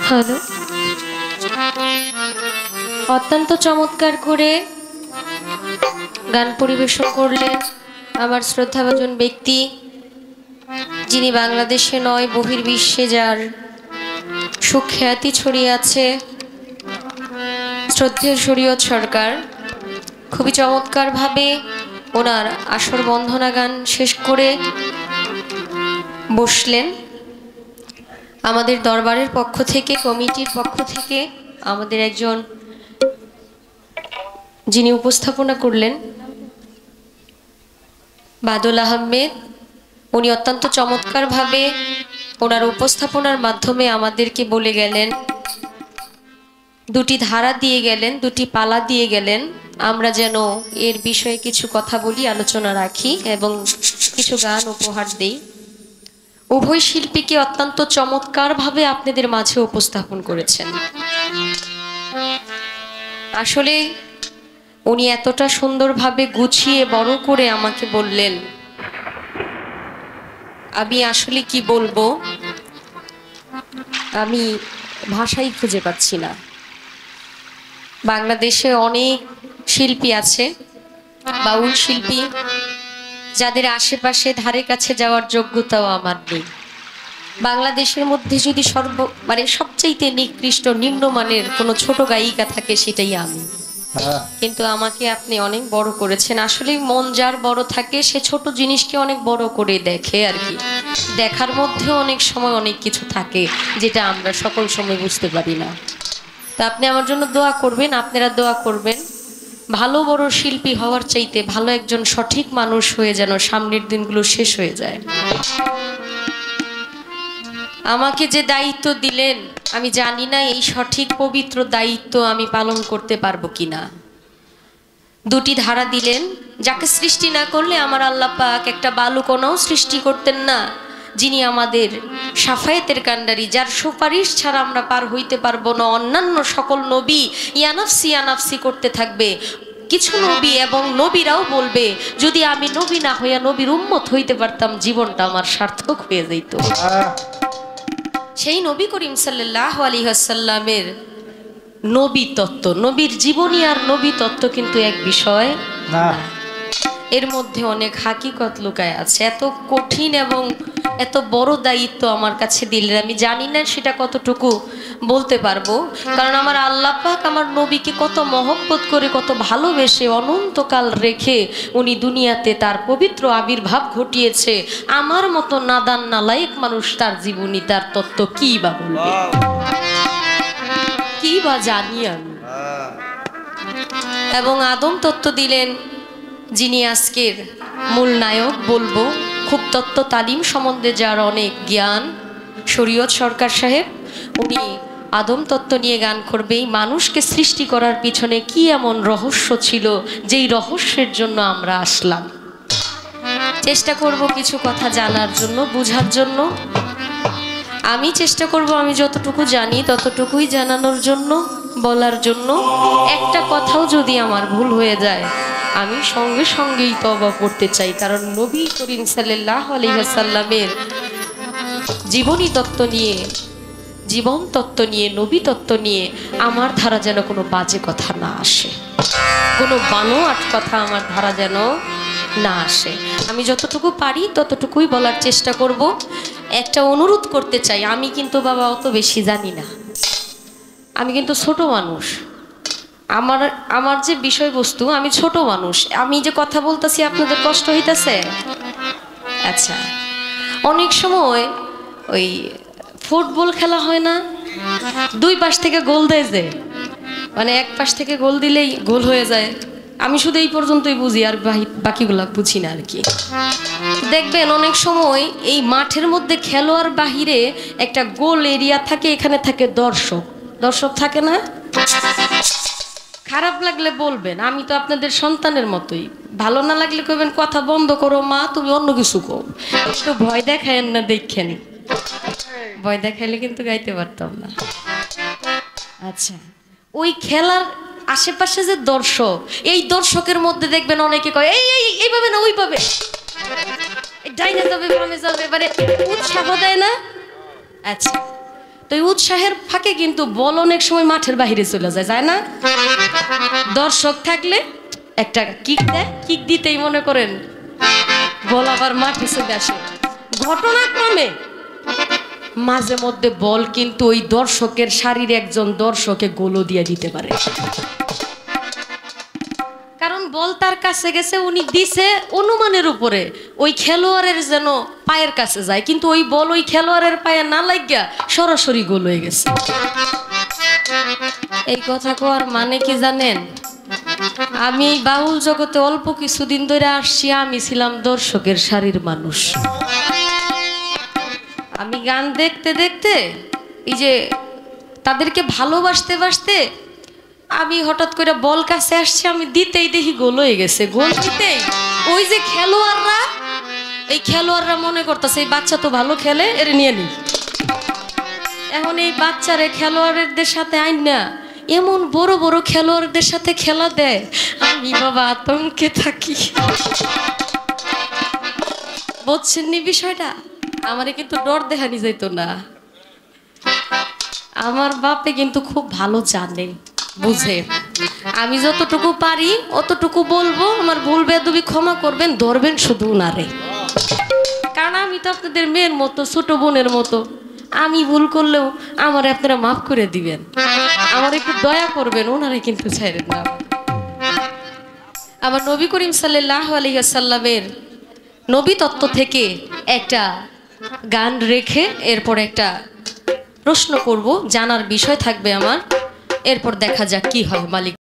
Hello, অত্যন্ত চমৎকার করে গান পরিবেশন করলেন আমার শ্রদ্ধাভাজন ব্যক্তি, যিনি বাংলাদেশে নয় বহির্বিশ্বে যার সুখ্যাতি ছড়িয়ে আছে, শ্রদ্ধেয় শরীয়ত সরকার। খুবই চমৎকারভাবে ওনার আসর বন্দনা গান শেষ করে বসলেন। আমাদের দরবারের পক্ষ থেকে, কমিটির পক্ষ থেকে আমাদের একজন যিনি উপস্থাপনা করলেন বাদল আহমেদ, উনি অত্যন্ত চমৎকারভাবে ওনার উপস্থাপনার মাধ্যমে আমাদেরকে বলে গেলেন, দুটি ধারা দিয়ে গেলেন, দুটি পালা দিয়ে গেলেন, আমরা যেন এর বিষয়ে কিছু কথা বলি, আলোচনা রাখি এবং কিছু গান উপহার দেই। উভয় শিল্পীকে অত্যন্ত চমৎকারভাবে আপনাদের মাঝে উপস্থাপন করেছেন। আসলে উনি এতটা সুন্দরভাবে গুছিয়ে বড় করে আমাকে বললেন, আমি আসলে কি বলবো, আমি ভাষাই খুঁজে পাচ্ছি না। বাংলাদেশে অনেক শিল্পী আছে, বাউল শিল্পী, যাদের আশেপাশে ধারে কাছে যাওয়ার যোগ্যতাও আমার নেই। বাংলাদেশের মধ্যে যদি সবচাইতে নিকৃষ্ট নিম্নমানের কোনো ছোট গায়িকা থাকে সেটাই আমি। কিন্তু আমাকে আপনি অনেক বড় করেছেন। আসলে মন যার বড় থাকে সে ছোট জিনিসকে অনেক বড় করে দেখে আর কি। দেখার মধ্যে অনেক সময় অনেক কিছু থাকে যেটা আমরা সকল সময় বুঝতে পারি না। তো আপনি আমার জন্য দোয়া করবেন, আপনারা দোয়া করবেন, ভালো বড় শিল্পী হওয়ার চাইতে ভালো একজন সঠিক মানুষ হয়ে যেন সামনের দিনগুলো শেষ হয়ে যায়। আমাকে যে দায়িত্ব দিলেন আমি জানি না এই সঠিক পবিত্র দায়িত্ব আমি পালন করতে পারবো কিনা। দুটি ধারা দিলেন, যাকে সৃষ্টি না করলে আমার আল্লাহ পাক একটা বালুকণাও সৃষ্টি করতেন না, যিনি আমাদের শাফায়েতের কান্ডারি, যার সুপারিশ ছাড়া আমরা পার হইতে পারবো না। অন্যান্য সকল নবী ইয়ানাফসি ইয়ানাফসি করতে থাকবে। কিছু নবী এবং নবীরাও বলবে, যদি আমি নবী না হইয়া নবীর উম্মত হইতে পারতাম জীবনটা আমার সার্থক হয়ে যেত। সেই নবী করিম সাল্লাল্লাহু আলাইহি ওয়াসাল্লামের নবী তত্ত্ব, নবীর জীবনী আর নবী তত্ত্ব কিন্তু এক বিষয় না, এর মধ্যে অনেক হাকিকত লুকায় আছে। এত কঠিন এবং এত বড় দায়িত্ব আমার কাছে দিলেন, আমি জানি না সেটা কতটুকু বলতে পারবো, কারণ আমার আল্লাহ পাক আমার নবীকে কত মহব্বত করে, কত ভালোবেসে অনন্তকাল রেখে উনি দুনিয়াতে তার পবিত্র আবির্ভাব ঘটিয়েছে। আমার মতো নাদান নালায়েক মানুষ তার জীবনী, তার তত্ত্ব কি বা বলবে, কি বা জানি আমি। এবং আদম তত্ত্ব দিলেন, যিনি আজকের মূল নায়ক বলবো, খুব তত্ত্ব তালিম সম্বন্ধে যার অনেক জ্ঞান, শরীয়ত সরকার সাহেব, উনি আদম তত্ত্ব নিয়ে গান করবেই। মানুষকে সৃষ্টি করার পিছনে কি এমন রহস্য ছিল যেই রহস্যের জন্য আমরা আসলাম। চেষ্টা করব কিছু কথা জানার জন্য, বুঝার জন্য। আমি চেষ্টা করব আমি যতটুকু জানি ততটুকুই জানানোর জন্য, বলার জন্য। একটা কথাও যদি আমার ভুল হয়ে যায় আমি সঙ্গে সঙ্গেই তওবা করতে চাই, কারণ নবী করিম সাল্লাল্লাহু আলাইহি ওয়াসাল্লামের জীবনী তত্ত্ব নিয়ে, জীবন তত্ত্ব নিয়ে, নবী তত্ত্ব নিয়ে আমার ধারা যেন কোনো বাজে কথা না আসে, কোনো বানোয়াট কথা আমার ধারা যেন না আসে। আমি যতটুকু পারি ততটুকুই বলার চেষ্টা করব। একটা অনুরোধ করতে চাই, আমি কিন্তু বাবা অত বেশি জানি না, আমি কিন্তু ছোট মানুষ। আমার যে বিষয়বস্তু, আমি ছোট মানুষ, আমি যে কথা বলতেছি আপনাদের কষ্ট হইতেছে? আচ্ছা, অনেক সময় ওই ফুটবল খেলা হয় না, দুই পাশ থেকে গোল দেয় যে, মানে এক পাশ থেকে গোল দিলেই গোল হয়ে যায়। আমি শুধু এই পর্যন্তই বুঝি, আর বাকিগুলা বুঝি না আর কি। দেখবেন অনেক সময় এই মাঠের মধ্যে খেলোয়াড় বাহিরে একটা গোল এরিয়া থাকে, এখানে থাকে দর্শক। দর্শক থাকে না? খারাপ লাগলে বলবেন, আমি তো আপনাদের সন্তানের মতোই। ভালো না লাগলে কইবেন কথা বন্ধ করো মা, তুমি অন্য কিছু কও। একটু ভয় দেখায়েন না, দেখেন ভয় দেখাইলে কিন্তু গাইতে পারতাম না। আচ্ছা, ওই খেলার আশেপাশে যে দর্শক, এই দর্শকের মধ্যে দেখবেন অনেকে কয় এই এই এইভাবে না ওইভাবে, ডাইনে যাবে বামে যাবে, মানে উৎসাহ দেয় না? আচ্ছা, তো এই উৎসাহের ফাঁকে কিন্তু বল অনেক সময় মাঠের বাইরে চলে যায়, যায় না? দর্শক থাকলে একটা কিক দেয়, কিক দিতেই মনে করেন বল আবার মাঠে চলে আসে। ঘটনাক্রমে মাঝে মধ্যে বল কিন্তু ওই দর্শকের শারীর একজন দর্শকে গোলও দিয়ে দিতে পারে, কারণ বল তার কাছে গেছে, উনি দিছে অনুমানের উপরে ওই খেলোয়াড়ের যেন পায়ের কাছে যায়, কিন্তু ওই বল ওই খেলোয়াড়ের পায়ে না লাগিয়া সরাসরি গোল হয়ে গেছে। এই কথা কোয়ার মানে কি জানেন? আমি এই বাউল জগতে অল্প কিছুদিন ধরে আসছি, আমি ছিলাম দর্শকের সারির মানুষ। আমি গান দেখতে দেখতে এই যে তাদেরকে ভালোবাসতে বাসতে আমি হঠাৎ করে বল কাছে আসছে, আমি দিতেই দেখি গোল হয়ে গেছে। গোল দিতেই ওই যে খেলোয়াড়রা, এই খেলোয়াড়রা মনে করতেছে এই বাচ্চা তো ভালো খেলে, এর নিয়ে নি। এখন এই বাচ্চারে খেলোয়াড়দের সাথে আইন না এমন বড় বড় খেলোয়াড়দের সাথে খেলা দেয়, আমি বাবা আতঙ্কে থাকি। বুঝছেন নি বিষয়টা? আমারে কিন্তু ডর দেখানি যেত না। আমার বাপে কিন্তু খুব ভালো জানে, বুঝে। আমি যতটুকু পারি অতটুকু বলবো, আমার ভুল বেয়াদবি ক্ষমা করবেন, ধরবেন শুধু উনারে। কারণ আমি তো আপনাদের মেয়ের মতো, ছোট বোনের মতো। আমি ভুল করলেও আমার আপনারা মাফ করে দিবেন, আমার একটু দয়া করবেন, ওনারে কিন্তু ছাইরেন না। আমার নবী করিম সাল্লাল্লাহু আলাইহি ওয়াসাল্লামের নবী তত্ত্ব থেকে একটা গান রেখে এরপর একটা প্রশ্ন করব, জানার বিষয় থাকবে আমার, এরপর দেখা যাক কি হয়। মালিক